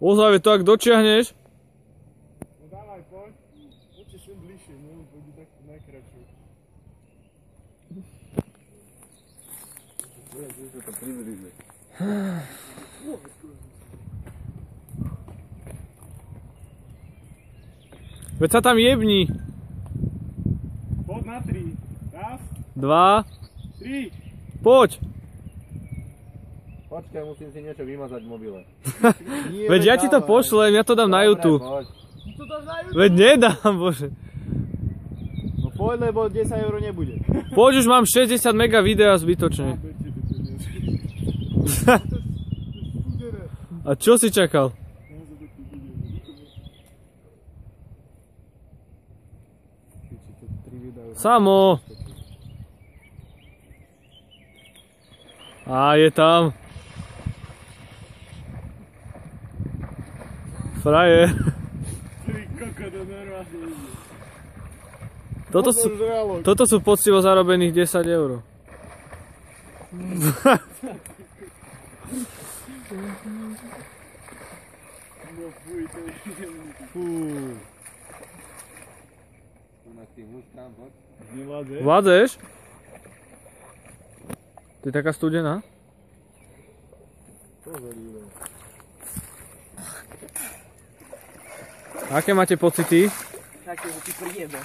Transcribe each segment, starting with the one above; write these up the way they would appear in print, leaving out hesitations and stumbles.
Ozaj, to ak dočiahneš? No dávaj, poď. Poďte sem bližšie, no, pôjde tak najkračšie. Že to približne. Veď sa tam jebni. Poď na 3. Raz, 2, 3. poď. Počkaj, musím si niečo vymazať v mobile. Veď ja ti to pošlem, ja to dám na YouTube. Poď. Veď nedám, bože. No poď, lebo 10 € nebude. Poď, už mám 60 mega videa zbytočne. A čo si čakal? Samo. A je tam. Frajer. Toto sú poctivo zarobených 10 €. Vládzeš? To je taká studená? Aké máte pocity? Také, že ti príjebe.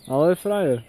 Ale frajer.